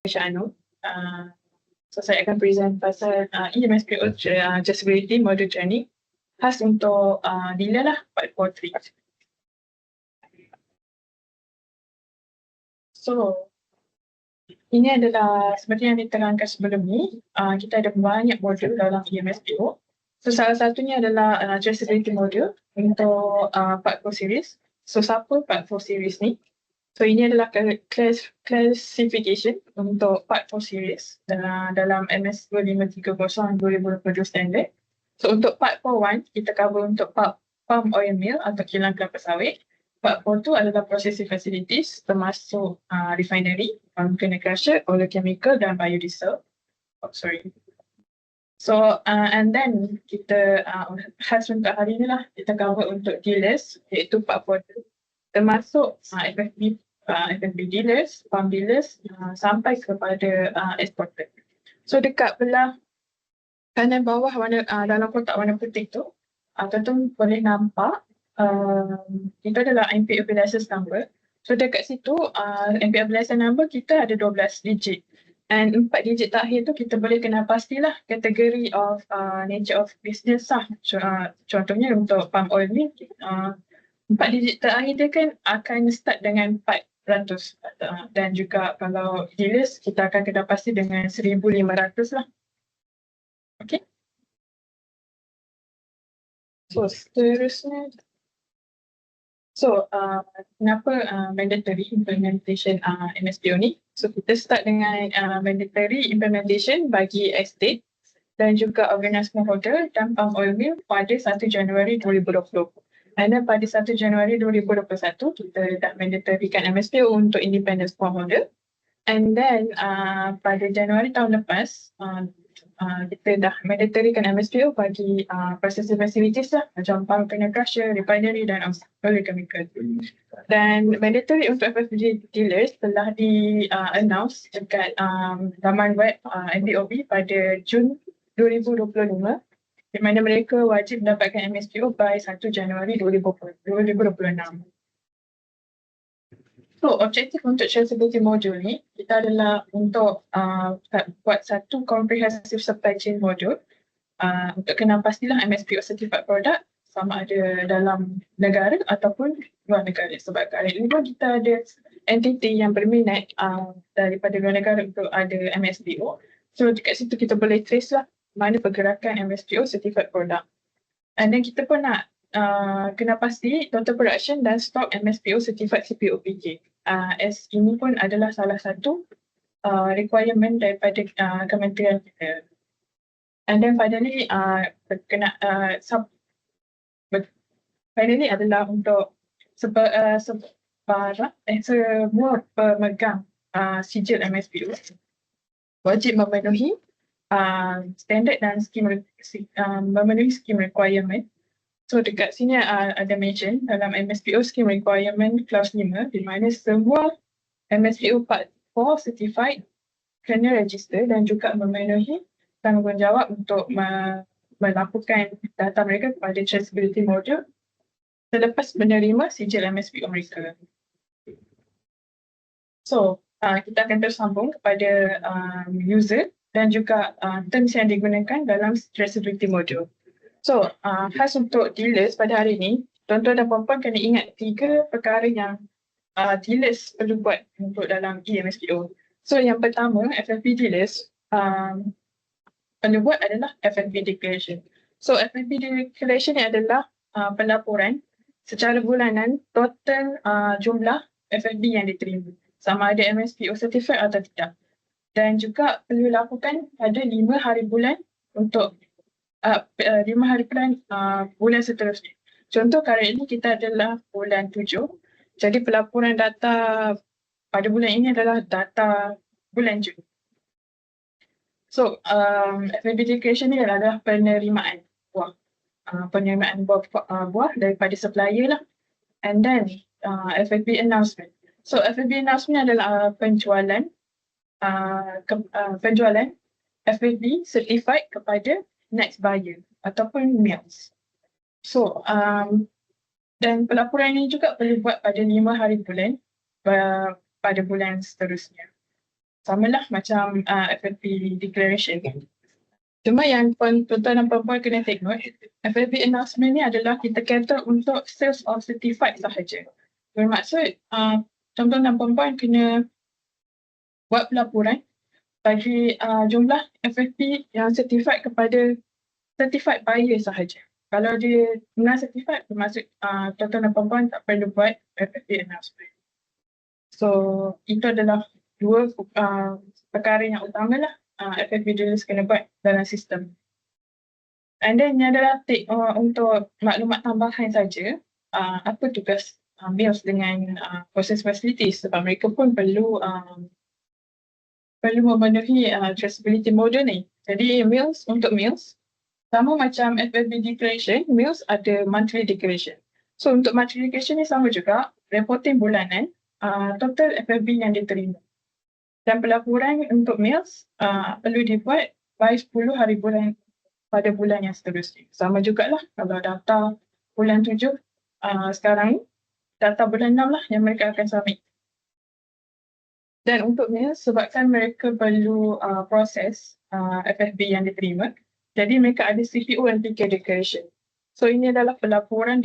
Syahno. So saya akan present pasal EMSPO Accessibility Module Training khas untuk dealer lah, part 43. So, ini adalah seperti yang diterangkan sebelum ni, kita ada banyak modul dalam EMSPO. So, salah satunya adalah Accessibility Module untuk part 4 series. So, siapa part 4 series ni? So, ini adalah classification untuk part 4 series dalam MS 2530 2022 standard. So, untuk part 41, kita cover untuk palm oil mill atau kilang kelapa sawit. Part 42 adalah processing facilities termasuk refinery, chemical crusher, oleochemical dan biodiesel. So, and then kita khas untuk hari ni lah, kita cover untuk dealers iaitu part 42 termasuk FFB dealers, farm dealers sampai kepada exporter. So dekat belah kanan bawah dalam kotak warna putih tu, tuan-tuan boleh nampak itu adalah MPOB license number. So dekat situ MPOB license number kita ada 12 digit. And 4 digit terakhir tu kita boleh kenal pastilah kategori of nature of business lah. Contohnya untuk palm oil ni 4 digit terakhir dia kan akan start dengan 400 dan juga kalau dealers kita akan kenal pasti dengan 1500 lah. Okay. So seterusnya. So kenapa mandatory implementation MSPO ni? So kita start dengan mandatory implementation bagi estate dan juga organized smallholder dan palm oil mill pada 1 Januari 2020. And then pada 1 Januari 2021 kita dah mandatorykan MSPO untuk independent smallholder. And then pada Januari tahun lepas kita dah mandatorykan MSPO bagi processing facilities lah macam palm kernel crusher, refinery dan oleochemical. Dan mandatory untuk FFG dealers telah di-announce dekat laman web MPOB pada Jun 2025 di mana mereka wajib mendapatkan MSPO by 1 Januari 2026. So, objektif untuk accessibility module ni, kita adalah untuk buat satu comprehensive supply chain module untuk kenal pastilah MSPO certified product sama ada dalam negara ataupun luar negara. Sebab kat ni pun kita ada entiti yang berminat daripada luar negara untuk ada MSPO. So, dekat situ kita boleh trace lah mana pergerakan MSPO certified product. And then kita pun nak kena pasti total production dan stock MSPO certified CPOPK. As ini pun adalah salah satu requirement daripada kementerian kita. And then finally finally adalah untuk semua pemegang sijil MSPO wajib memenuhi standard dan memenuhi scheme requirement. So dekat sini ada mention dalam MSPO scheme requirement clause 5 di mana semua MSPO part 4 certified kena register dan juga memenuhi tanggungjawab untuk melaporkan data mereka kepada accessibility module selepas menerima sijil MSPO mereka. So kita akan tersambung kepada user dan juga terms yang digunakan dalam accessibility module. So, khas untuk dealers pada hari ini, tuan-tuan dan puan-puan kena ingat 3 perkara yang dealers perlu buat untuk dalam EMSPO. So, yang pertama, FFB dealers perlu buat adalah FFB declaration. So, FFB declaration ni adalah pelaporan secara bulanan total jumlah FFB yang diterima. Sama ada MSPO certified atau tidak. Dan juga perlu laporkan pada 5 hari bulan untuk 5 hari bulan seterusnya. Contoh kali ini kita adalah bulan 7. Jadi pelaporan data pada bulan ini adalah data bulan Jun. So, FFB declaration ni adalah penerimaan buah. Penerimaan buah daripada supplier lah. And then FFB announcement. So, FFB announcement adalah penjualan FFB certified kepada next buyer ataupun mills. So, dan pelaporan ini juga perlu buat pada 5 hari bulan pada bulan seterusnya. Samalah macam FFP declaration. Cuma yang tuan-tuan dan puan-puan kena take note, FFP announcement ni adalah kita cater untuk sales of certified sahaja. Bermaksud tuan-tuan dan puan-puan kena buat pelaporan bagi jumlah FFP yang certified kepada certified buyer sahaja. Kalau dia non-certified, bermaksud tuan-tuan dan puan-puan tak perlu buat FFP announcement. So, itu adalah dua perkara yang utama lah FFP dealers kena buat dalam sistem. And then yang adalah tip untuk maklumat tambahan saja, apa tugas Mills dengan process facilities, sebab mereka pun perlu memenuhi traceability model ni. Jadi untuk Mills, sama macam FFP declaration, Mills ada monthly declaration. So untuk monthly declaration ni sama juga, reporting bulanan, total FFP yang diterima. Dan pelaporan untuk Mills perlu dibuat by 10 hari bulan pada bulan yang seterusnya. Sama jugalah kalau data bulan 7 sekarang ni, data bulan 6 lah yang mereka akan submit. Dan untuk Mills, sebabkan mereka perlu proses FFP yang diterima, jadi mereka ada CPO and PK declaration. So ini adalah pelaporan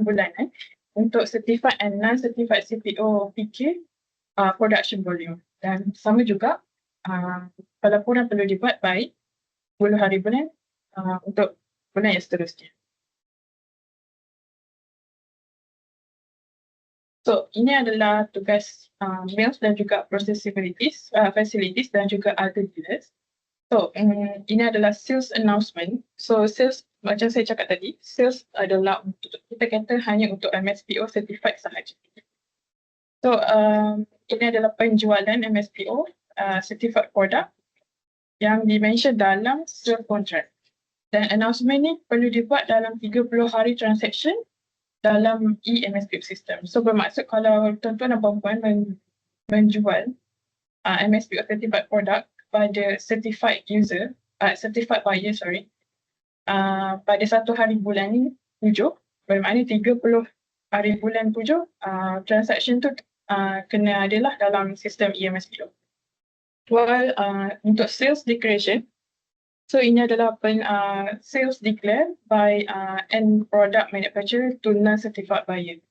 bulanan untuk certified and non-certified CPO PK production volume. Dan sama juga pelaporan perlu dibuat by 10 hari bulan untuk bulan yang seterusnya. So ini adalah tugas Mills dan juga process facilities dan juga other dealers. So ini adalah sales announcement. So sales, macam saya cakap tadi, sales adalah untuk kita kata hanya untuk MSPO certified sahaja. So ini adalah penjualan MSPO certified product yang dimention dalam sales contract. Dan announcement ni perlu dibuat dalam 30 hari transaction dalam e-MSPO system. So bermaksud kalau tuan-tuan dan puan-puan menjual MSPO certified product pada certified buyer, pada 1 hari bulan 7, bermakna 30 hari bulan 7, transaction tu kena adalah dalam sistem e-MSPO. While untuk sales declaration, so ini adalah sales declare by end product manufacturer to non-certified buyer.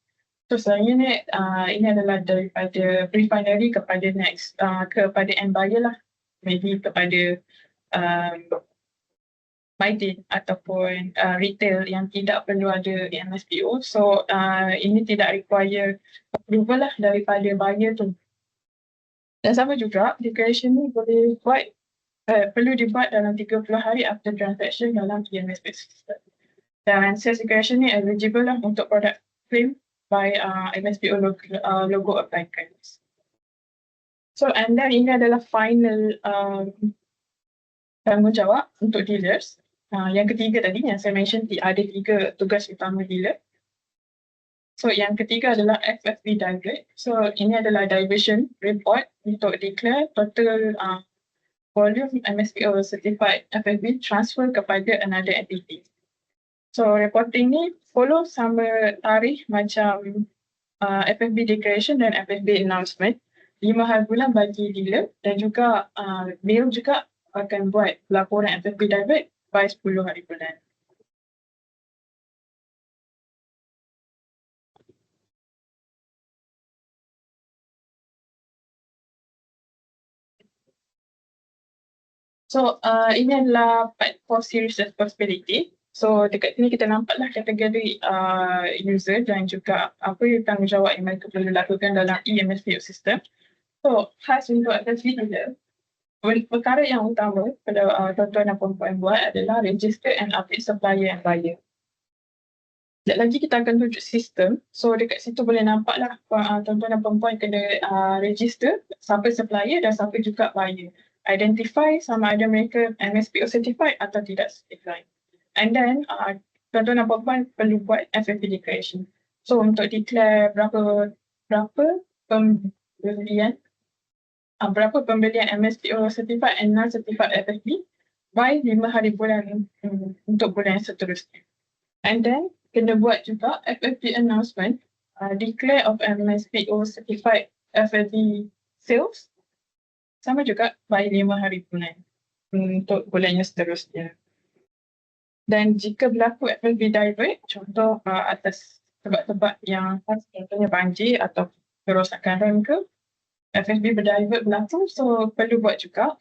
So sebenarnya ini adalah daripada refinery kepada kepada end buyer lah. Maybe kepada Biden ataupun retail yang tidak perlu ada MSPO. So ini tidak require approval lah daripada buyer tu. Dan sama juga declaration ni boleh buat perlu dibuat dalam 30 hari after transaction dalam e-MSPO system. Dan sales declaration ni eligible lah untuk product claim by MSPO logo applicants. So and then ini adalah final tanggungjawab untuk dealers. Yang ketiga tadi yang saya mention ada 3 tugas utama dealer. So yang ketiga adalah FFP divert. So ini adalah diversion report untuk declare total volume MSPO certified FFP transfer kepada another entity. So reporting ni follow sama tarikh macam FFP declaration dan FFP announcement. 5 hari bulan bagi dealer dan juga Mill juga akan buat laporan FFP divert by 10 hari bulan. So ini adalah part 4 series responsibility. So dekat sini kita nampaklah kategori user dan juga apa tanggungjawab yang mereka perlu lakukan dalam e-MSPO system. So khas untuk FFP dealer, perkara yang utama pada tuan-tuan dan puan-puan buat adalah register and update supplier and buyer. Sekejap lagi kita akan tunjuk sistem. So dekat situ boleh nampaklah tuan-tuan dan puan-puan kena register siapa supplier dan siapa juga buyer. Identify sama ada mereka MSPO certified atau tidak certified. And then tuan-tuan dan puan-puan perlu buat FFP declaration. So untuk declare berapa pembelian MSPO certified and non-certified FFP by 5 hari bulan untuk bulan yang seterusnya. And then kena buat juga FFP announcement, declare of MSPO certified FFP sales sama juga by 5 hari bulan untuk bulan yang seterusnya. Dan jika berlaku FFB divert, contoh atas sebab-sebab yang khas, contohnya banjir atau kerosakan rem ke, FFB berdivert berlaku, so perlu buat juga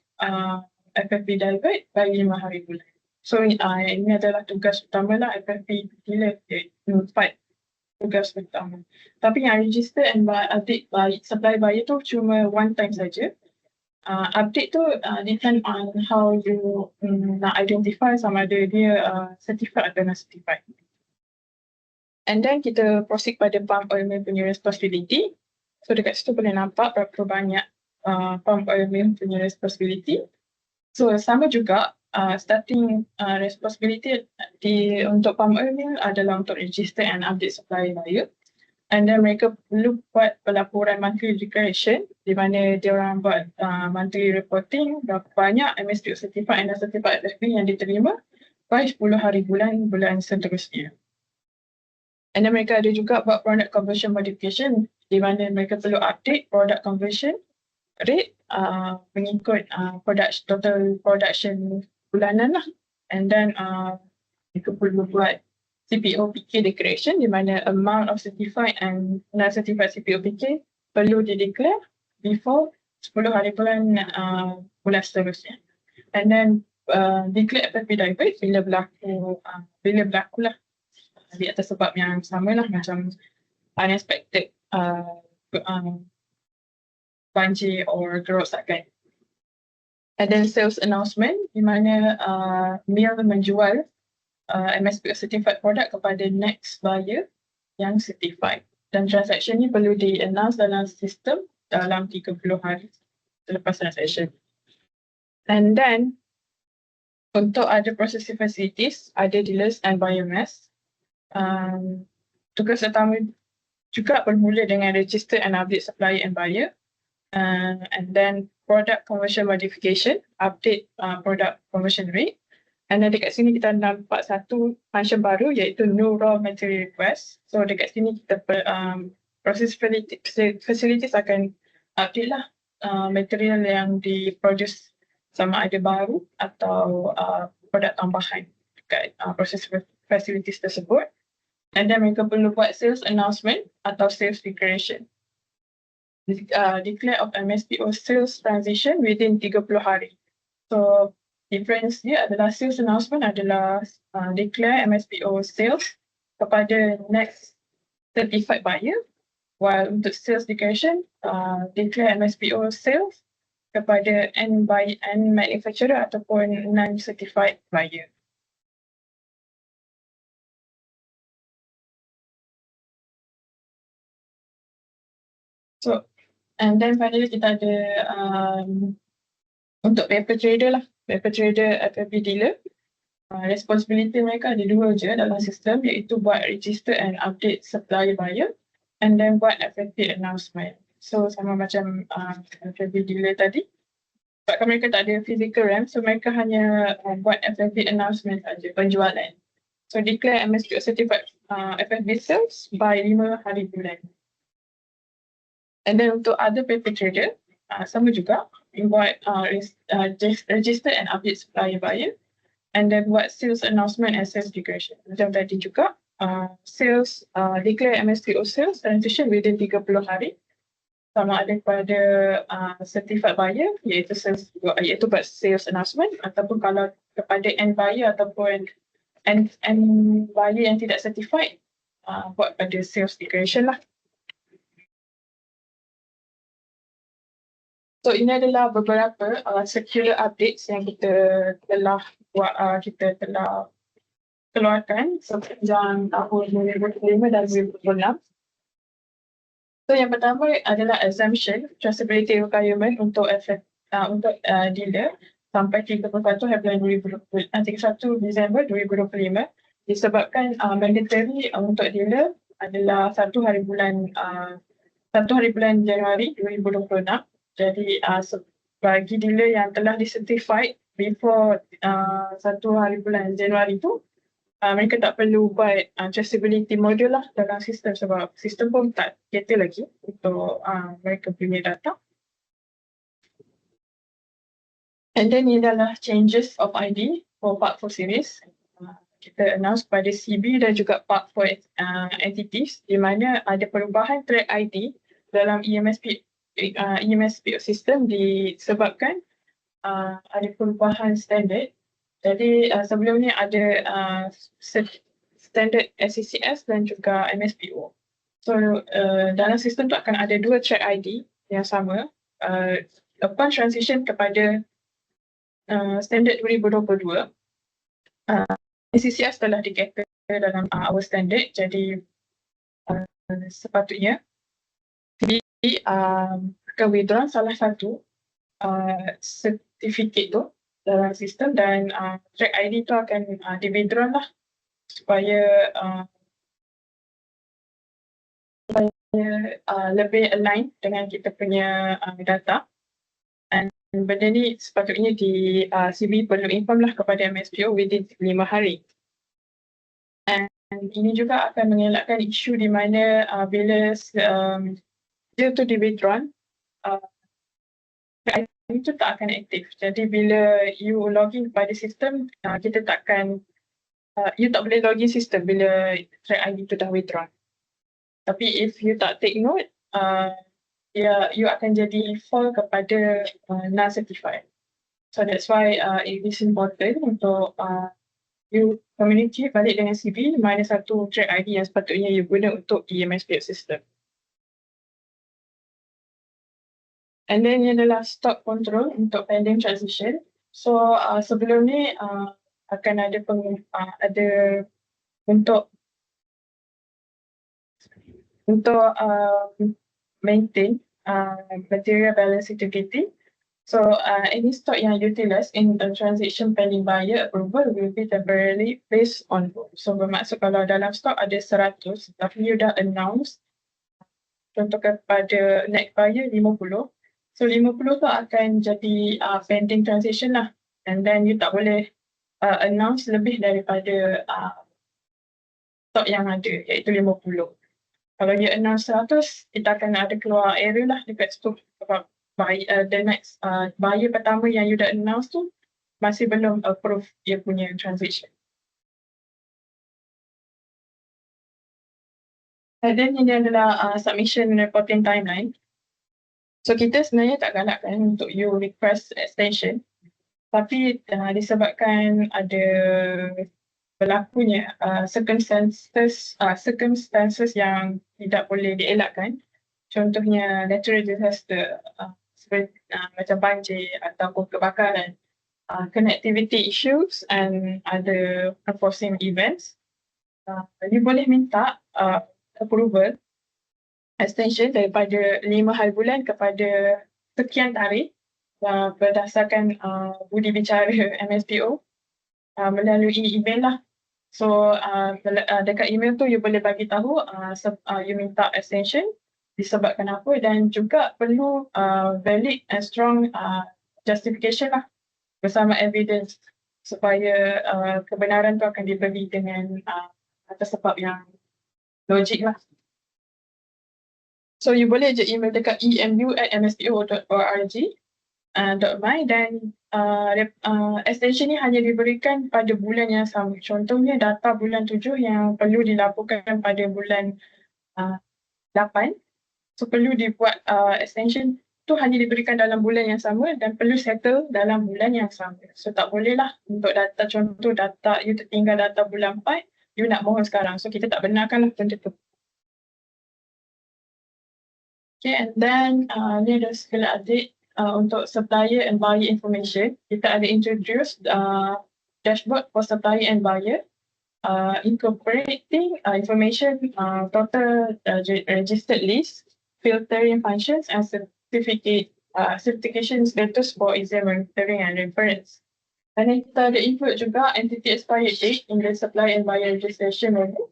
FFB divert by 5 hari bulan. So ini adalah tugas utama lah FFB dealer, iaitu 4 tugas utama. Tapi yang register and update by supply buyer tu cuma one time saja. Update tu depend on how you nak identify sama ada dia certified atau non certified. And then kita proceed pada pump oil mill punya responsibility. So dekat situ boleh nampak berapa banyak pump oil mill punya responsibility. So sama juga starting responsibility untuk pump oil mill adalah untuk register and update supply buyer. And then mereka perlu buat pelaporan monthly declaration di mana dia orang buat monthly reporting berapa banyak MSPO certified and certified FFB yang diterima by 10 hari bulan seterusnya. And then mereka ada juga buat product conversion modification di mana mereka perlu update product conversion rate mengikut total production bulanan lah. And then mereka perlu buat CPO PK declaration di mana amount of certified and non-certified CPO PK perlu di-declare before 10 hari bulan seterusnya. And then declare FFB divert bila berlaku lah di atas sebab yang sama lah macam unexpected banjir or kerosakan. And then sales announcement di mana mill menjual MSPO certified product kepada next buyer yang certified. Dan transaction ni perlu di-announce dalam sistem dalam 30 hari selepas transaction. And then untuk other processing facilities, ada dealers and biomass. Tugas utama juga bermula dengan register and update supplier and buyer. And then product conversion modification, update product conversion rate. And then dekat sini kita nampak satu function baru iaitu new raw material request. So dekat sini kita process facilities akan update lah material yang diproduce sama ada baru atau produk tambahan dekat process facilities tersebut. And then mereka perlu buat sales announcement atau sales declaration. Declare of MSPO sales transition within 30 hari. So difference dia adalah sales announcement adalah declare MSPO sales kepada next certified buyer, while untuk sales declaration declare MSPO sales kepada end manufacturer ataupun non-certified buyer. So and then finally kita ada untuk paper trader lah. Paper trader FFB dealer, responsibility mereka ada dua je dalam sistem iaitu buat register and update supplier buyer and then buat FFB announcement. So sama macam FFB dealer tadi. Sebabkan mereka tak ada physical RAM, so mereka hanya buat FFB announcement saja, penjualan. So declare MSPO certified FFB sales by 5 hari bulan. And then untuk other paper trader, sama juga buat register and update supplier buyer and then buat sales announcement and sales declaration. Macam tadi juga sales declare MSPO sales transition within 30 hari sama ada kepada certified buyer iaitu buat sales announcement ataupun kalau kepada end buyer ataupun end buyer yang tidak certified buat pada sales declaration lah. So ini adalah beberapa circular updates yang kita telah keluarkan sepanjang tahun 2005 dan 2006. So yang pertama adalah exemption traceability requirement untuk dealer sampai 31 Disember 2025 disebabkan mandatory untuk dealer adalah 1 hari bulan Januari 2026. Jadi bagi dealer yang telah disertified before 1 hari bulan Januari tu, mereka tak perlu buat traceability module lah dalam sistem sebab sistem pun tak cater lagi untuk mereka punya data. And then ini adalah changes of ID for Part 4 series. Kita announce kepada CB dan juga Part 4 entities di mana ada perubahan track ID dalam EMSPO system disebabkan ada perubahan standard. Jadi sebelum ni ada standard SCCS dan juga MSPO. So dalam sistem tu akan ada dua track ID yang sama. Upon transition kepada standard 2022, SCCS telah di-cater dalam our standard. Jadi sepatutnya akan withdraw salah satu sertifikat tu dalam sistem dan track ID tu akan di-withdraw lah supaya lebih align dengan kita punya data. And benda ni sepatutnya di CB perlu inform lah kepada MSPO within 5 hari. And ini juga akan mengelakkan isu di mana bila dia tu di-withdrawn, itu tak akan aktif. Jadi bila you login kepada sistem, kita takkan, you tak boleh login sistem bila track ID tu dah withdrawn. Tapi if you tak take note, you akan jadi fall kepada non-certified. So that's why it is important untuk you communicate balik dengan CB mana satu track ID yang sepatutnya you guna untuk EMSPO system. And then ini adalah stock control untuk pending transition. So sebelum ni akan ada untuk maintain material balance integrity. So any stock yang utilized in the transition pending buyer approval will be temporarily placed on hold. So bermaksud kalau dalam stock ada 100 tapi you dah announce contoh kepada next buyer 50. So 50 tu akan jadi pending transition lah. And then you tak boleh announce lebih daripada stock yang ada iaitu 50. Kalau you announce 100, kita akan ada keluar error lah dekat situ. Sebab the next buyer pertama yang you dah announce tu masih belum approve dia punya transition. And then ini adalah submission reporting timeline. So kita sebenarnya tak galakkan untuk you request extension. Tapi disebabkan ada berlakunya circumstances yang tidak boleh dielakkan. Contohnya natural disaster macam banjir ataupun kebakaran, connectivity issues and other unforeseen events. You boleh minta approval extension daripada 5 hari bulan kepada sekian tarikh berdasarkan budi bicara MSPO melalui email lah. So dekat email tu you boleh bagi tahu you minta extension disebabkan apa dan juga perlu valid and strong justification lah bersama evidence supaya kebenaran tu akan diberi dengan atas sebab yang logik lah. So you boleh je email dekat emu@mspo.org.my dan extension ni hanya diberikan pada bulan yang sama. Contohnya data bulan 7 yang perlu dilaporkan pada bulan 8. So perlu dibuat extension tu hanya diberikan dalam bulan yang sama dan perlu settle dalam bulan yang sama. So tak boleh lah untuk data, contoh data you tertinggal data bulan 4, you nak mohon sekarang. So kita tak benarkan lah benda tu. Okay, and then ni ada segala update untuk supplier and buyer information. Kita ada introduce dashboard for supplier and buyer, incorporating information total registered list, filtering functions and certification status for easy monitoring and reference. Dan kita ada include juga entity expiry date in the supplier and buyer registration menu.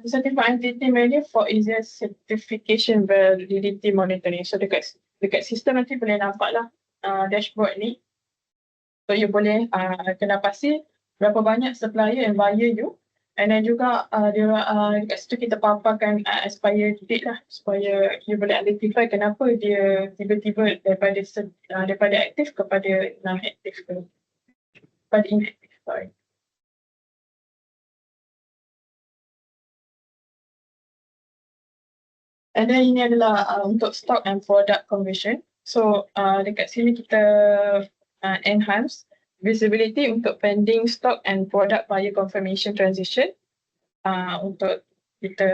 Certified entity menu for easier certification validity monitoring. So dekat sistem nanti boleh nampak lah dashboard ni. So you boleh kena pasti berapa banyak supplier and buyer you And then juga kat situ kita paparkan expired date lah supaya you boleh identify kenapa dia tiba-tiba daripada aktif kepada non-aktif ke. Pada inactive, sorry. And then ini adalah untuk stock and product conversion. So dekat sini kita enhance visibility untuk pending stock and product via confirmation transition untuk kita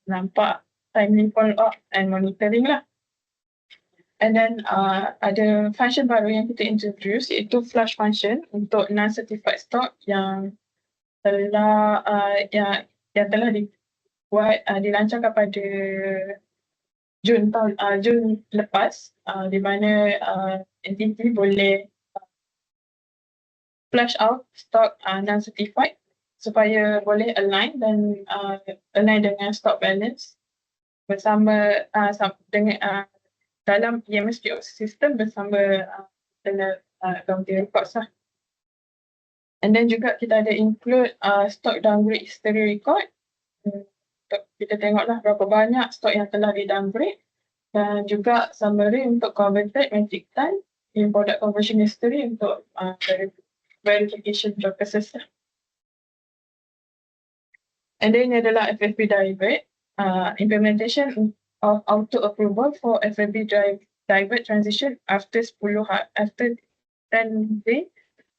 nampak timely follow up and monitoring lah. And then ada function baru yang kita introduce iaitu flush function untuk non-certified stock yang telah dilancarkan pada Jun lepas, di mana entity boleh flush out stock non-certified supaya boleh align dengan stock balance bersama dengan dalam EMSPO system bersama dengan accounting records lah. And then juga kita ada include stock downgrade history record. Kita tengoklah berapa banyak stok yang telah di-downgrade dan juga summary untuk converted metric ton in product conversion history untuk verification purposes lah. And then ini adalah FFB divert, implementation of auto approval for FFB divert transition after 10 days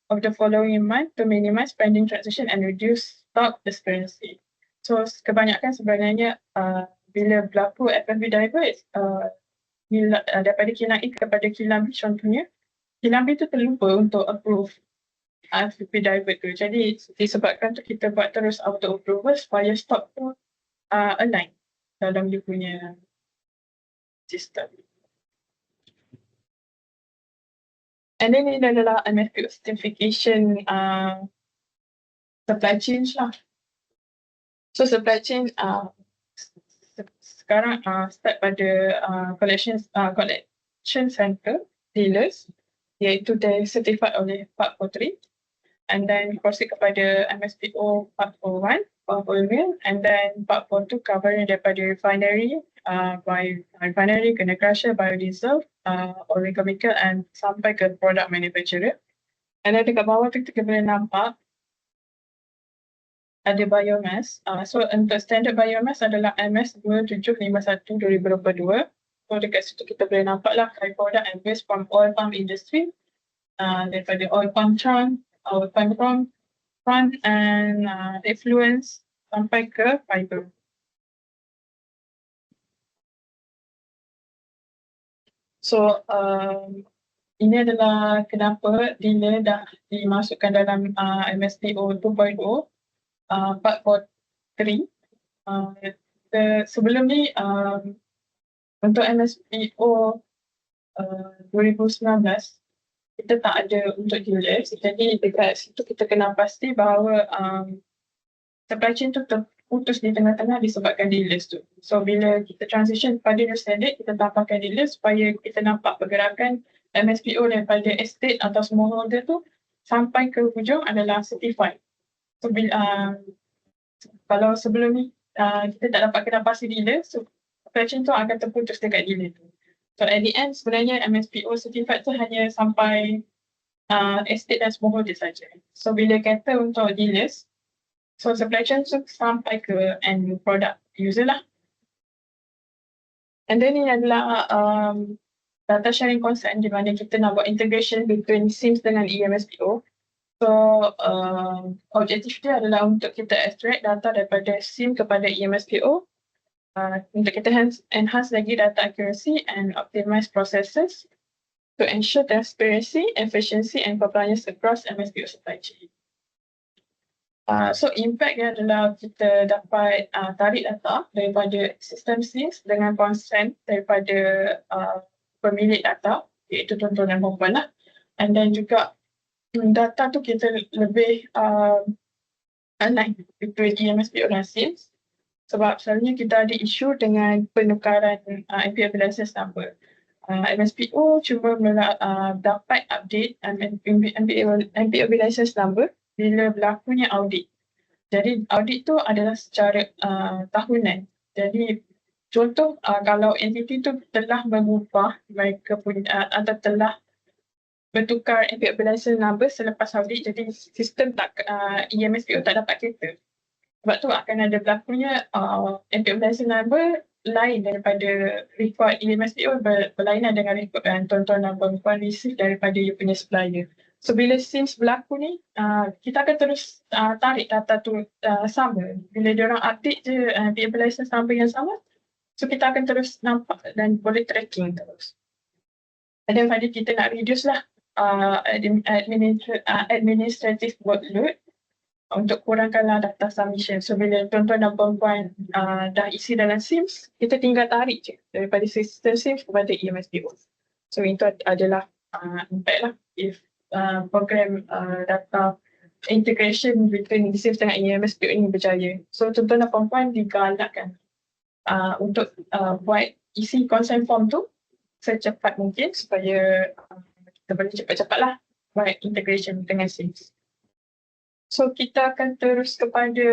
of the following month to minimize pending transition and reduce stock discrepancy. So kebanyakan sebenarnya bila berlaku FFB divert daripada kilang A kepada kilang B contohnya, kilang B tu terlupa untuk approve FFB divert tu. Jadi disebabkan tu kita buat terus auto approval supaya stock tu align dalam dia punya sistem. And then ini adalah MFPO certification supply chain lah. So supply chain sekarang start pada collection center dealers iaitu certified oleh Part 43 and then proceed kepada MSPO Part 41 and then Part 42 covering daripada refinery, kena crusher, biodiesel, oil chemical and sampai ke product manufacturer. And then dekat bawah tu kita boleh nampak ada biomass. So untuk standard biomass adalah MS 2751/2022. So dekat situ kita boleh nampak lah product and waste from oil palm industry, daripada oil palm trunk, oil palm front and effluents sampai ke fiber. So ini adalah kenapa dealer dah dimasukkan dalam MSPO 2.0 Part 43. Sebelum ni untuk MSPO 2019 kita tak ada untuk dealers. Jadi dekat situ kita kena pasti bahawa supply chain tu terputus di tengah-tengah disebabkan dealers tu. So bila kita transition pada new standard, kita tambahkan dealers supaya kita nampak pergerakan MSPO daripada estate atau smallholder tu sampai ke hujung adalah certified. So kalau sebelum ni kita tak dapat kena pasti dealer, so supply chain tu akan terputus dekat dealer tu. So at the end sebenarnya MSPO certified tu hanya sampai estate dan smallholder saja. So bila kata untuk dealers, so supply chain tu sampai ke end product user lah. And then ini adalah data sharing consent di mana kita nak buat integration between SIMS dengan EMSPO. So objektif dia adalah untuk kita extract data daripada SIM kepada EMSPO untuk kita enhance lagi data accuracy and optimize processes to ensure transparency, efficiency and compliance across MSPO supply chain. So impact dia adalah kita dapat tarik data daripada sistem SIMS dengan consent daripada pemilik data iaitu tuan-tuan dan puan lah. And then juga data tu kita lebih align between EMSPO dan SIMS sebab selalunya kita ada isu dengan penukaran MPOB license number. MSPO cuma dapat update MPOB license number bila berlakunya audit. Jadi audit tu adalah secara tahunan. Jadi contoh kalau entiti tu telah mengubah mereka punya atau telah bertukar MPO license number selepas audit, jadi sistem tak EMSPO tak dapat kereta. Sebab tu akan ada berlakunya MPO license number lain daripada record EMSPO berlainan dengan record tuan-tuan dan puan-puan receive daripada you punya supplier. So bila SIMS berlaku ni, kita akan terus tarik data tu sama. Bila diorang update je MPO license number yang sama, so kita akan terus nampak dan boleh tracking terus. And then finally kita nak reduce lah administrative workload untuk kurangkanlah data submission. So bila tuan-tuan dan puan-puan dah isi dalam SIMS, kita tinggal tarik je daripada sistem SIMS kepada EMSPO. So itu adalah impact lah if program data integration between SIMS dengan EMSPO ini berjaya. So tuan-tuan dan puan-puan digalakkan untuk buat isi consent form tu secepat mungkin supaya kita boleh cepat-cepatlah buat integration dengan SIMS. So kita akan terus kepada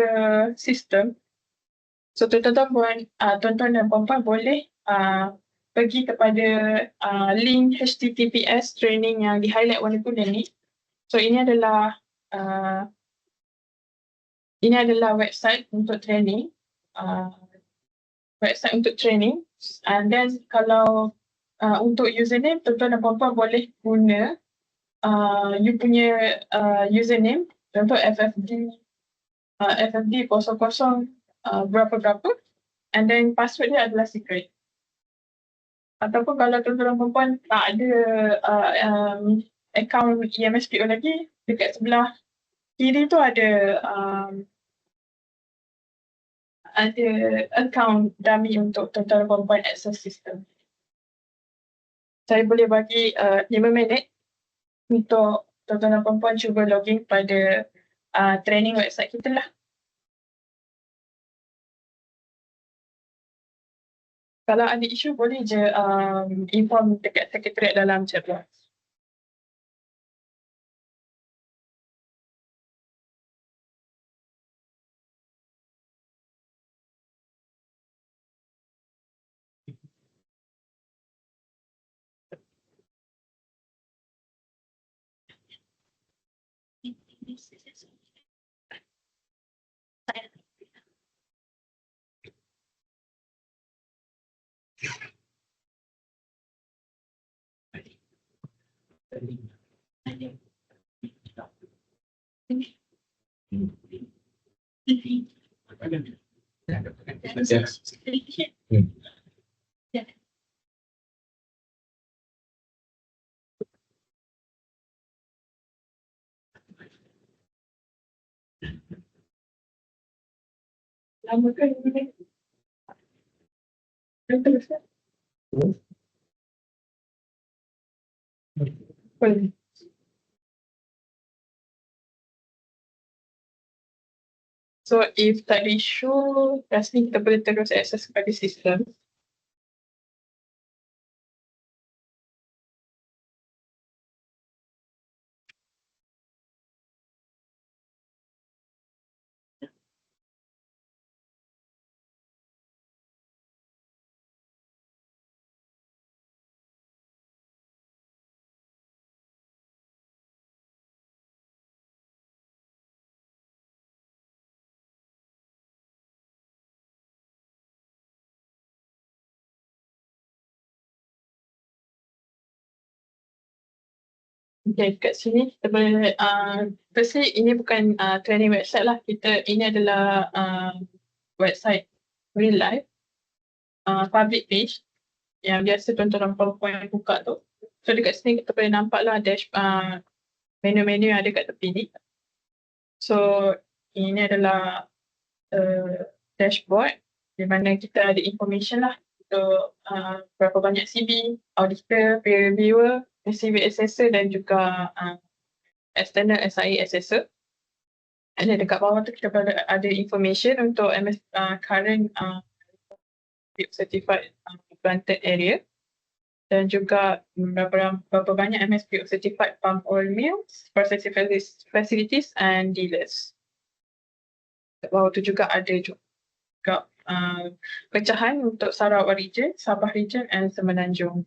sistem. So tuan-tuan dan puan-puan boleh pergi kepada link HTTPS training yang di-highlight warna kuning ni. So ini adalah website untuk training. And then kalau untuk username, tuan-tuan dan puan-puan boleh guna you punya username. Contoh FFD 00 berapa-berapa, and then password dia adalah secret. Ataupun kalau tuan-tuan dan perempuan tak ada account EMSPO lagi, dekat sebelah kiri tu ada account dummy untuk tuan-tuan dan perempuan access system. Saya boleh bagi 5 minit untuk tuan-tuan dan perempuan cuba login pada training website kita lah. Kalau ada isu boleh je inform dekat sekretariat dalam chat box. Lama kan ini? Boleh. So if tak ada isu, rasanya kita boleh terus akses kepada sistem. Okay, kat sini kita boleh, firstly ini bukan training website lah, ini adalah website real life, public page yang biasa tuan-tuan dan puan-puan buka tu. So dekat sini kita boleh nampak lah menu-menu yang ada kat tepi ni. So ini adalah dashboard di mana kita ada information lah untuk berapa banyak CB, auditor, peer reviewer, SCV assessor dan juga external SIA assessor. And dekat bawah tu kita ada information untuk current certified planted area dan juga berapa banyak MSPO certified palm oil mills, processing facilities and dealers. Kat bawah tu juga ada juga pecahan untuk Sarawak region, Sabah region and Semenanjung.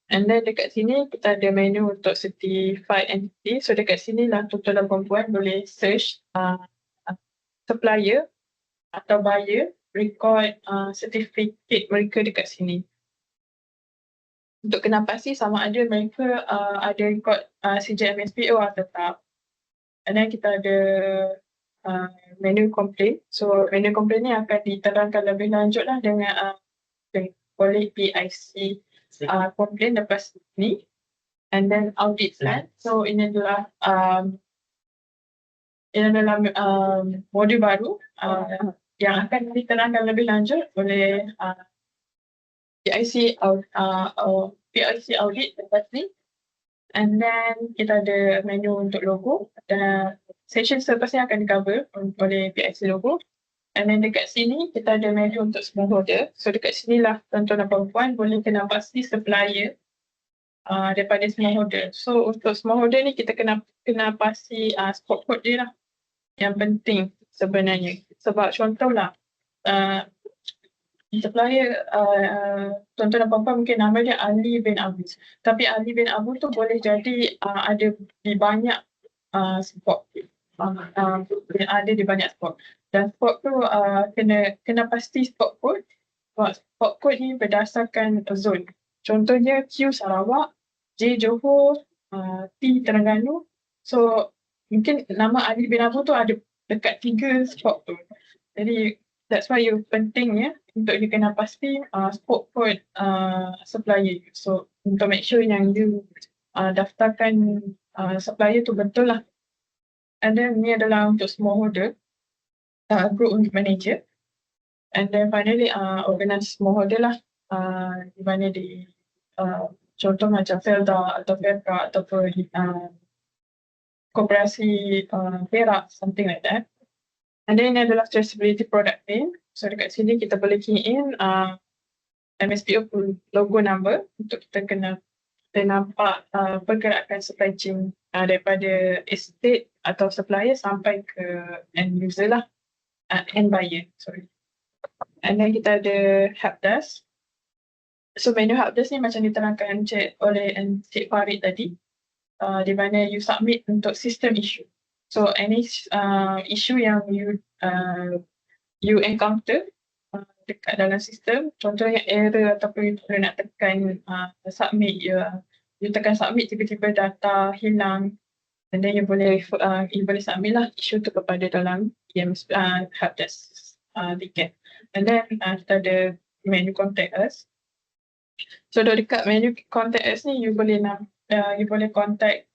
And then dekat sini kita ada menu untuk certified entity. So dekat sini lah tuan-tuan dan perempuan boleh search supplier atau buyer, record certificate mereka dekat sini. Untuk kena pasti sama ada mereka ada record CJ MSPO atau tak. And then kita ada menu complaint. So menu complaint ni akan diterangkan lebih lanjut lah dengan oleh PIC complaint lepas ni. And then audit plan. So ini adalah modul baru yang akan diterangkan lebih lanjut oleh PIC audit lepas ni. And then kita ada menu untuk logo dan session seterusnya akan di-cover oleh PIC logo. And then dekat sini kita ada menu untuk smallholder. So dekat sinilah tuan-tuan dan perempuan boleh kena pasti supplier daripada smallholder. So untuk smallholder ni kita kena pasti spot code dia lah yang penting sebenarnya. Sebab contohlah supplier tuan-tuan dan perempuan mungkin nama dia Ali bin Abu. Tapi Ali bin Abu tu boleh jadi ada di banyak spot. Ada di banyak spot. Dan spot tu kena pasti spot code. Spot code ni berdasarkan zone. Contohnya Q Sarawak, J Johor, T Terengganu. So mungkin nama Ali bin Abu tu ada dekat 3 spot tu. Jadi that's why pentingnya untuk you kena pasti spot code supplier. So untuk make sure yang you daftarkan supplier tu betul lah. And then ni adalah untuk smallholder, group manager. And then finally organize smallholder lah. Di mana contoh macam Felda atau Felka ataupun koperasi perak, something like that. And then ini adalah traceability product name. So dekat sini kita boleh key in MSPO logo number untuk kita nampak pergerakan supply chain daripada estate atau supplier sampai ke end user lah, end buyer, sorry. And then kita ada helpdesk. So menu helpdesk ni macam diterangkan oleh Encik Farid tadi, di mana you submit untuk system issue. So any issue yang you encounter dekat dalam sistem, contohnya error ataupun you nak tekan submit, you tekan submit tiba-tiba data hilang, and then you boleh submit lah issue tu kepada dalam helpdesk ticket. And then kita ada menu contact us. So dekat menu contact us ni you boleh contact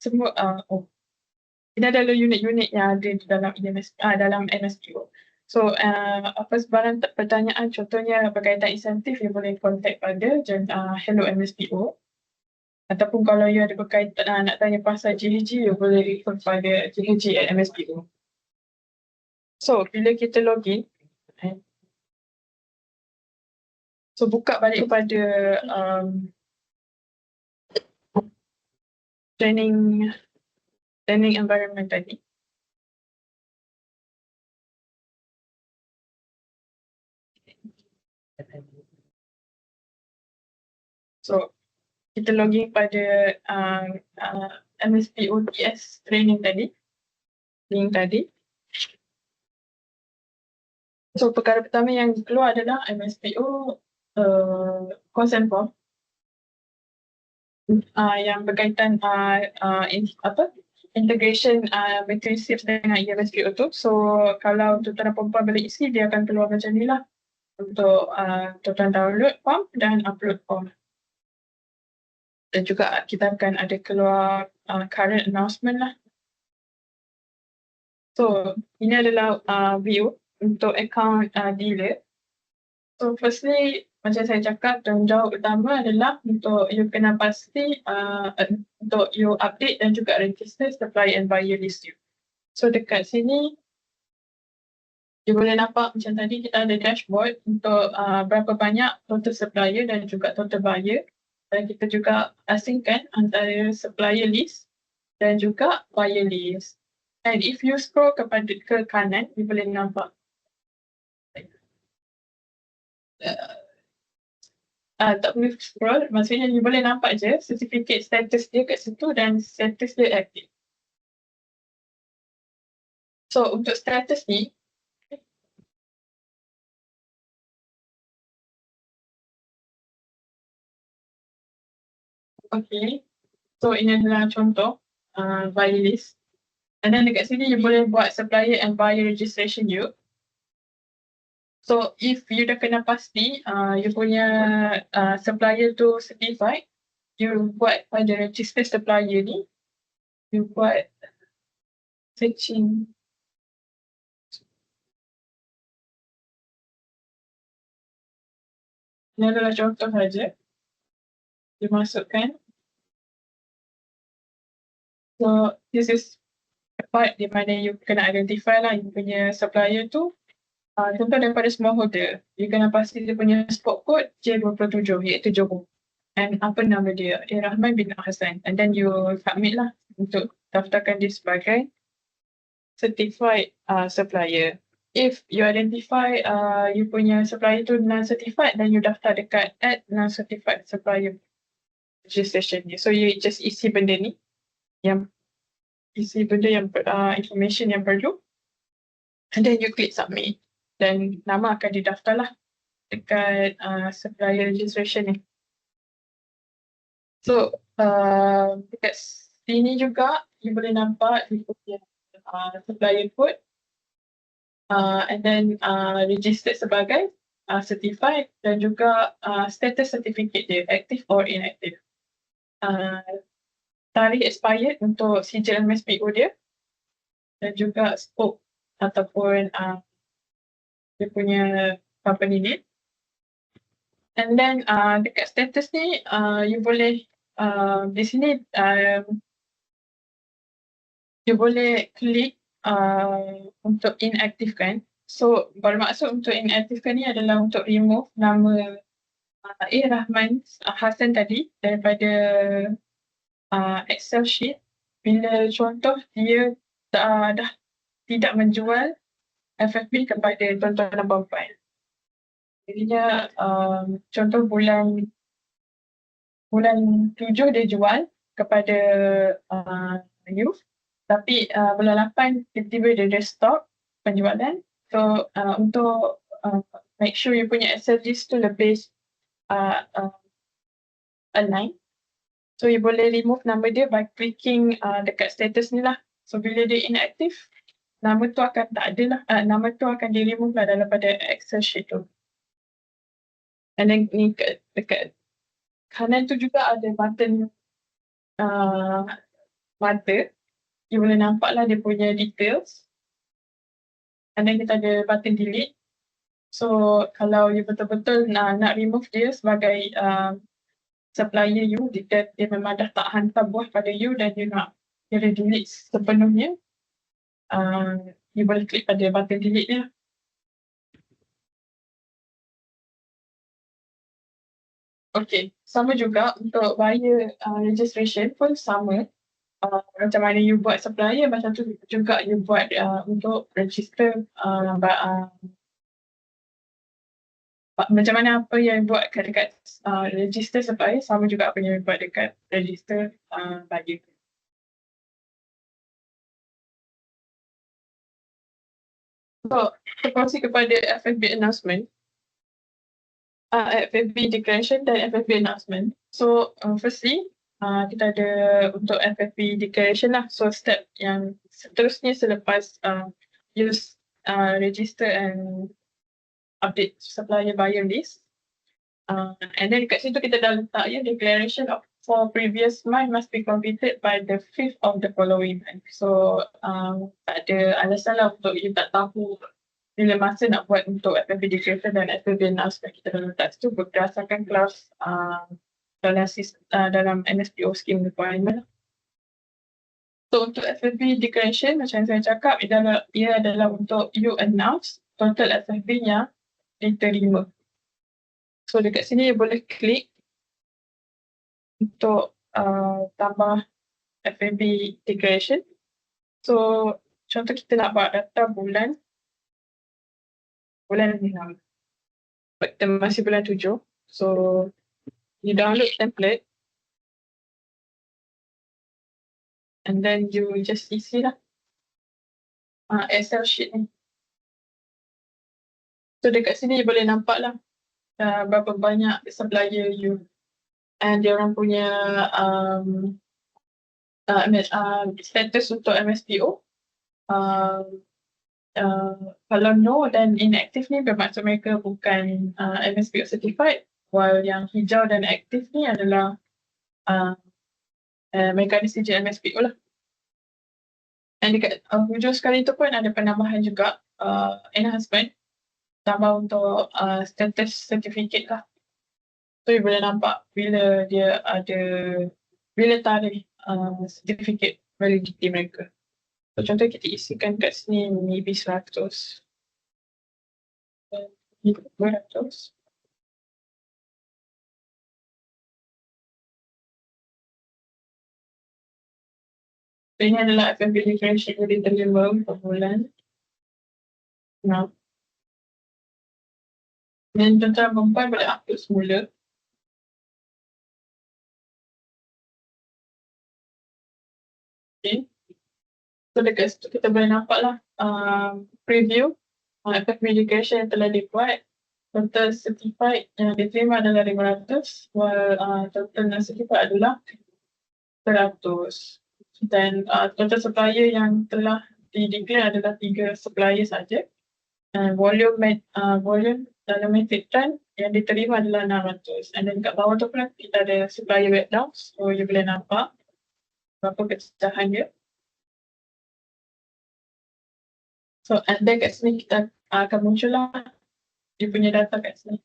semua ini adalah unit-unit yang ada di dalam MSPO. So apa sebarang pertanyaan contohnya berkaitan insentif, you boleh contact pada Hello MSPO. Ataupun kalau you ada berkaitan nak tanya pasal GHG, you boleh refer pada GHG at MSPO. So bila kita login, so buka balik kepada training environment tadi. So kita login pada MSPO TS training tadi, link tadi. So perkara pertama yang keluar adalah MSPO consent form yang berkaitan integration matrices dengan MSPO tu. So kalau tuan-tuan dan perempuan boleh isi, dia akan keluar macam ni lah untuk tuan-tuan download form dan upload form. Dan juga kita akan ada keluar current announcement lah. So ini adalah view untuk account dealer. So firstly, macam saya cakap, tanggungjawab utama adalah untuk you kena pasti untuk you update dan juga register supply and buyer list you. So dekat sini you boleh nampak macam tadi kita ada dashboard untuk berapa banyak total supplier dan juga total buyer. Dan kita juga asingkan antara supplier list dan juga buyer list. And if you scroll ke kanan, you boleh nampak tak perlu scroll, maksudnya you boleh nampak je certificate status dia kat situ dan status dia active. So untuk status ni, okay, so ini adalah contoh buyer list. And then dekat sini you boleh buat supplier and buyer registration you. So if you dah kena pasti you punya supplier tu certified, you buat pada register supplier ni, you buat searching. Ini adalah contoh saja. You masukkan. So this is the part di mana you kena identify lah you punya supplier tu. Contoh daripada smallholder, you kena pasti dia punya spot code J27 iaitu Johor. And apa nama dia? Rahman bin Hassan. And then you submit lah untuk daftarkan dia sebagai certified supplier. If you identify you punya supplier tu non-certified, then you daftar dekat add non-certified supplier registration ni. So you just isi benda ni, yang isi benda yang information yang perlu, and then you click submit. Dan nama akan didaftar lah dekat supplier registration ni. So dekat sini juga you boleh nampak you punya supplier code and then registered sebagai certified dan juga status certificate dia active or inactive. Tarikh expired untuk sijil MSPO dia dan juga scope ataupun dia punya company name. And then dekat status ni you boleh di sini you boleh klik untuk inaktifkan. So bermaksud untuk inaktifkan ni adalah untuk remove nama Rahman Hassan tadi daripada Excel sheet bila contoh dia dah tidak menjual FFB kepada tuan-tuan dan puan-puan. Jadinya contoh bulan 7 dia jual kepada you, tapi bulan 8 tiba-tiba dia stop penjualan. So untuk make sure you punya Excel list tu lebih align, so you boleh remove nama dia by clicking dekat status ni lah. So bila dia inactive, nama tu akan tak ada lah, nama tu akan di remove lah daripada Excel sheet tu. And then ni dekat kanan tu juga ada button mata, you boleh nampak lah dia punya details. And then kita ada button delete. So kalau you betul-betul nak remove dia sebagai supplier you, dia memang dah tak hantar buah pada you dan you nak dia delete sepenuhnya, you boleh klik pada button delete ni. Okay, sama juga untuk buyer registration pun sama. Macam mana you buat supplier, macam tu juga you buat untuk register macam mana apa yang buat dekat register supplier, sama juga apa yang buat dekat register buyer. So, terkongsi kepada FFB announcement, FFB declaration dan FFB announcement. So, firstly, kita ada untuk FFB declaration lah. So, step yang seterusnya selepas use register and update supplier buyer list. And then dekat situ kita dah letak ya, declaration of for previous month must be completed by the 5th of the following month. So tak ada alasan lah untuk you tak tahu bila masa nak buat untuk FFB declaration dan FFB announcement. Kita dah letak situ berdasarkan kelas dalam NSPO scheme requirement. So untuk FFB declaration, macam saya cakap, ia adalah untuk you announce total FFB yang diterima. So dekat sini you boleh klik untuk tambah FFB declaration. So contoh kita nak buat data bulan 6. Kita masih bulan 7. So, you download template. And then you just isi lah Excel sheet ni. So dekat sini you boleh nampak lah berapa banyak supplier you and dia orang punya status untuk MSPO. Kalau no dan inactive ni bermaksud mereka bukan MSPO certified, while yang hijau dan aktif ni adalah mereka ada sijil MSPO lah. Dan dekat hujung sekali tu pun ada penambahan juga enhancement, tambah untuk status certificate lah. So you boleh nampak bila dia ada, bila tarikh certificate validity mereka. So contoh kita isikan kat sini maybe 100. 200. So ini adalah FMB differential yang diterima per bulan. Nah. Dan tuan-tuan perempuan boleh upload semula. Okay. So dekat situ kita boleh nampak lah preview FFB education yang telah dibuat. Total certified yang diterima adalah 500, while total non-certified adalah 100. Dan total supplier yang telah di-declare adalah 3 supplier saja. Volume dalam metric ton yang diterima adalah 600. And then kat bawah tu pun kita ada supplier breakdown. So you boleh nampak berapa pecahan dia. So and then kat sini kita akan muncul lah dia punya data kat sini.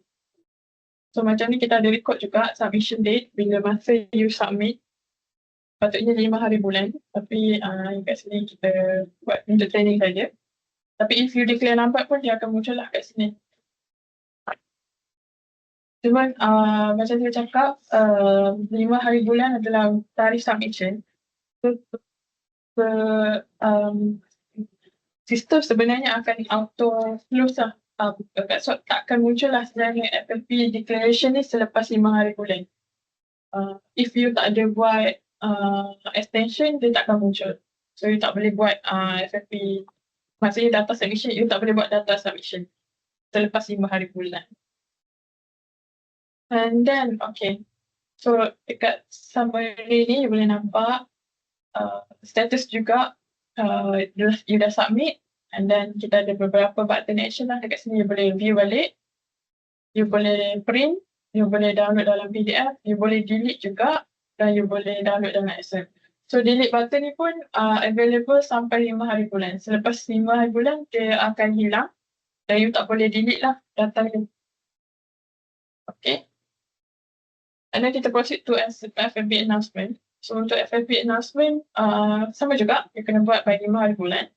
So macam ni kita ada record juga submission date bila masa you submit. Patutnya 5 hari bulan, tapi kat sini kita buat untuk training saja. Tapi if you declare lambat pun dia akan muncul lah kat sini. Cuma macam saya cakap 5 hari bulan adalah tarikh submission. So, sistem sebenarnya akan auto close lah. So takkan muncul lah sebenarnya FFP declaration ni selepas 5 hari bulan. If you tak ada buat extension, dia takkan muncul. So you tak boleh buat FFP, maksudnya data submission, you tak boleh buat data submission selepas 5 hari bulan. And then, okay. So dekat summary ni you boleh nampak status juga you dah submit. And then kita ada beberapa button action lah dekat sini. You boleh view balik, you boleh print, you boleh download dalam PDF, you boleh delete juga, dan you boleh download dalam Excel. So delete button ni pun available sampai 5 hari bulan. Selepas 5 hari bulan dia akan hilang dan you tak boleh delete lah data ni. Okay. And then kita proceed to FFB announcement. So untuk FFB announcement sama juga, you kena buat by 5 hari bulan.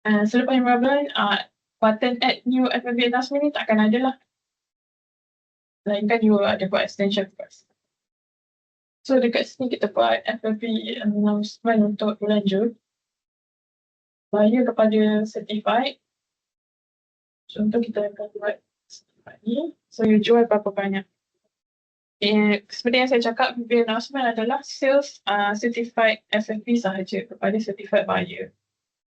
Selepas 5 bulan, button add new FFB announcement ni takkan ada lah. Lainkan you ada buat extension first. So dekat sini kita buat FFB announcement untuk bulan Jun. Bayar kepada certified. Contoh kita akan buat certified ni. So you jual berapa banyak. Seperti yang saya cakap, FFB announcement adalah sales certified FFB sahaja kepada certified buyer.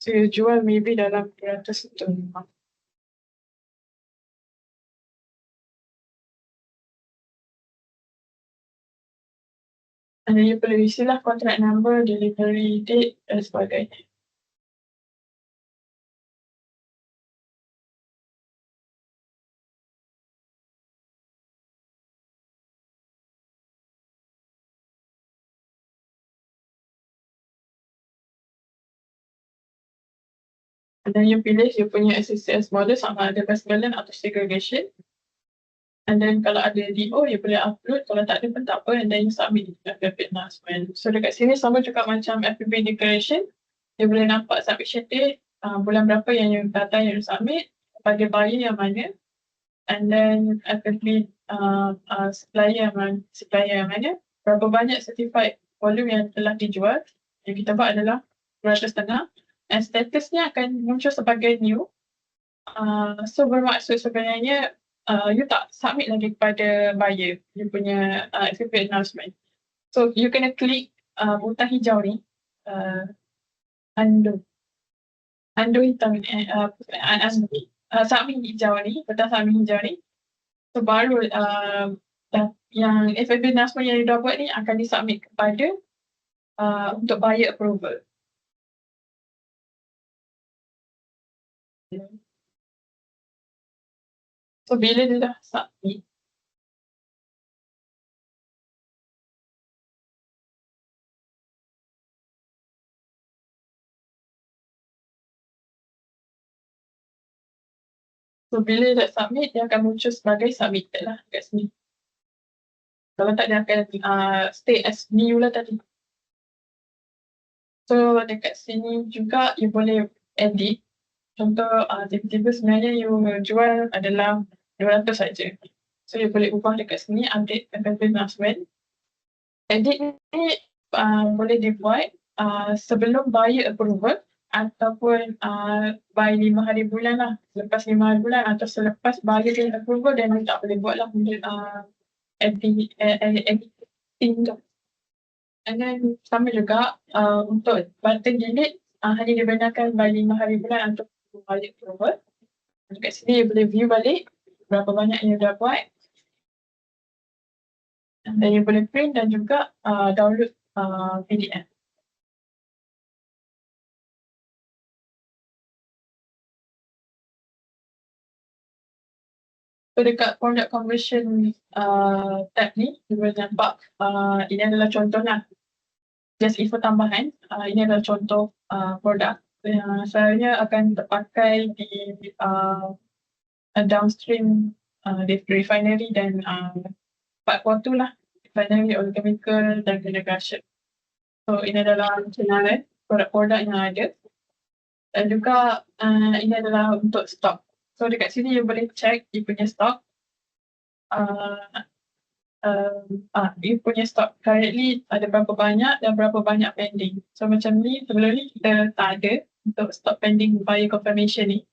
So you jual maybe dalam 200 atau 5. And then you perlu isilah contract number, delivery date dan sebagainya. And then you pilih you punya SSS model sama ada mass balance atau segregation. And then kalau ada DO, you boleh upload. Kalau tak ada pun tak apa. And then you submit FFB announcement. So dekat sini sama juga macam FFB declaration. You boleh nampak submission date, bulan berapa yang you data yang you submit, pada buyer yang mana. And then FFB supplier yang mana. Berapa banyak certified volume yang telah dijual. Yang kita buat adalah 200 setengah. statusnya akan muncul sebagai new. So bermaksud sebenarnya you tak submit lagi kepada buyer you punya FFP announcement. So you kena klik butang hijau ni, undo hitam ni, submit hijau ni, butang submit hijau ni. So baru yang FFP announcement yang you dah buat ni akan disubmit kepada untuk buyer approval. So bila dia dah submit, bila dah submit, dia akan muncul sebagai submitted lah kat sini. Kalau tak, dia akan stay as new lah tadi. So dekat sini juga you boleh edit. Contoh tiba-tiba sebenarnya you jual adalah 200 saja. So you boleh ubah dekat sini, update FFP announcement. Edit ni boleh dibuat sebelum buyer approval ataupun by 5 hari bulan lah. Lepas 5 hari bulan atau selepas buyer dia approval, dan you tak boleh buat lah editing tu. And then sama juga untuk button delete hanya dibenarkan by 5 hari bulan untuk buyer approval. Dekat sini you boleh view balik berapa banyak yang you dah buat. Dan you boleh print dan juga download PDF. So dekat product conversion tab ni, you boleh nampak ini adalah contoh lah. Just info tambahan, ini adalah contoh produk yang selalunya akan terpakai di downstream refinery dan part quarter lah, refinery, oil chemical dan renegastion. So ini adalah kenalan produk-produk yang ada, dan juga ini adalah untuk stok. So dekat sini you boleh check you punya stok. You punya stok currently ada berapa banyak dan berapa banyak pending. So macam ni, sebelum ni kita tak ada untuk stok pending buyer confirmation ni.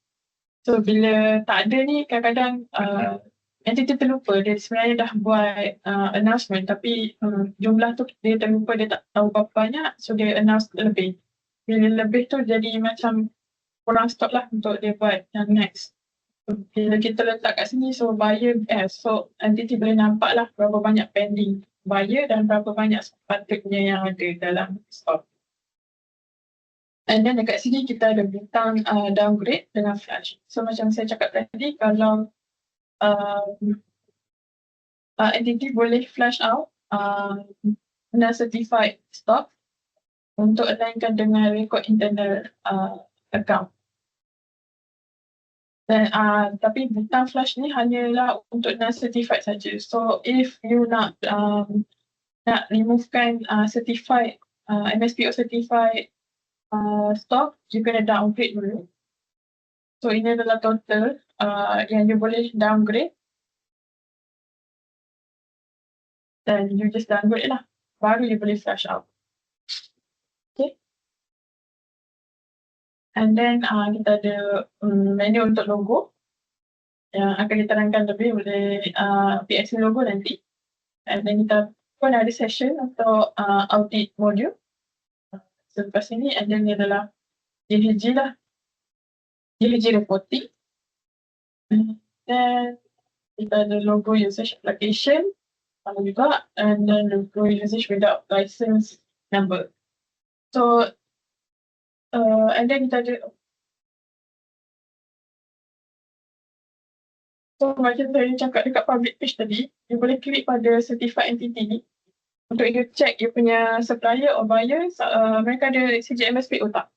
So bila tak ada ni, kadang-kadang entity terlupa dia sebenarnya dah buat announcement, tapi jumlah tu dia terlupa, dia tak tahu berapa banyak, so dia announce lebih. Bila lebih tu jadi macam kurang stok lah untuk dia buat yang next. Bila kita letak kat sini, so buyer so entity boleh nampak lah berapa banyak pending buyer dan berapa banyak sepatutnya yang ada dalam stok. And then dekat sini kita ada butang downgrade dengan flash. So macam saya cakap tadi, kalau entity boleh flash out non-certified stock untuk alignkan dengan record internal account. Dan tapi butang flash ni hanyalah untuk non-certified saja. So if you nak removekan certified MSPO certified stock, you kena downgrade dulu. So ini adalah total yang you boleh downgrade. Dan you just downgrade lah, baru you boleh flash out. Okay. And then kita ada menu untuk logo yang akan diterangkan lebih oleh PXC logo nanti. And then kita pun ada session untuk audit module selepas ini. And then ni adalah GHG lah, GHG reporting. And then kita ada logo usage application juga, and then logo usage without license number. So and then kita ada, so macam saya cakap dekat public page tadi, you boleh klik pada certified entity ni untuk you check you punya supplier or buyer, mereka ada CJMSPO tak.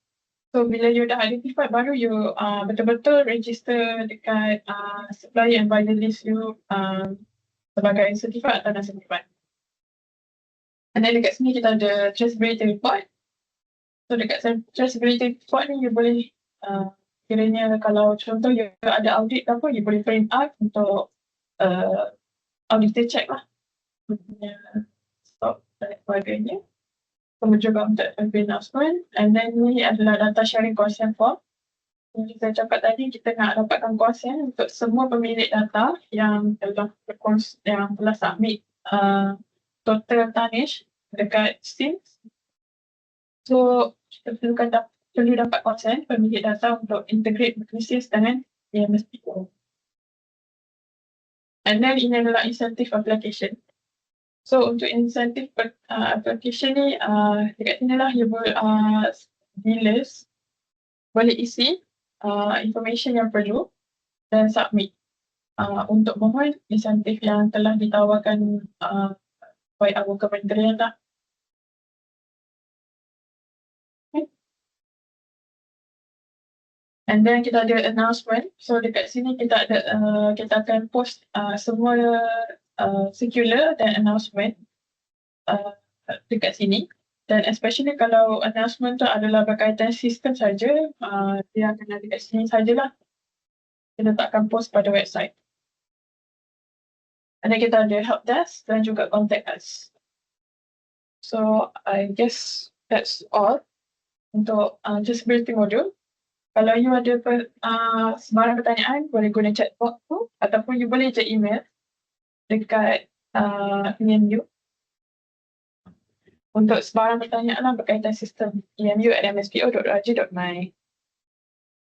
So bila you dah identify, baru you betul-betul register dekat supplier and buyer list you sebagai certified atau non-certified. And then dekat sini kita ada traceability report. So dekat traceability report ni, you boleh kiranya kalau contoh you ada audit apa, you boleh print out untuk auditor check lah punya stock dan sebagainya. perlu juga untuk FB announcement. And then ni adalah data sharing consent form. Yang saya cakap tadi, kita nak dapatkan consent untuk semua pemilik data yang telah submit total tonnage dekat SIM. So, kita perlu dapat consent pemilik data untuk integrate bisnes dengan MSPO. And then ini adalah incentive application. So, untuk incentive application ni, dekat sini lah dealers boleh isi information yang perlu dan submit untuk mohon insentif yang telah ditawarkan oleh kementerian lah. Okay. And then kita ada announcement. So dekat sini kita akan post semua circular dan announcement dekat sini. Dan especially kalau announcement tu adalah berkaitan sistem saja, dia akan ada kat sini sajalah. Kita tak akan post pada website. And then kita ada help desk dan juga contact us. So I guess that's all untuk disability module. Kalau you ada sebarang pertanyaan, boleh guna chatbot tu ataupun you boleh je email dekat EMU. Untuk sebarang pertanyaan lah berkaitan sistem EMU@mspo.org.my.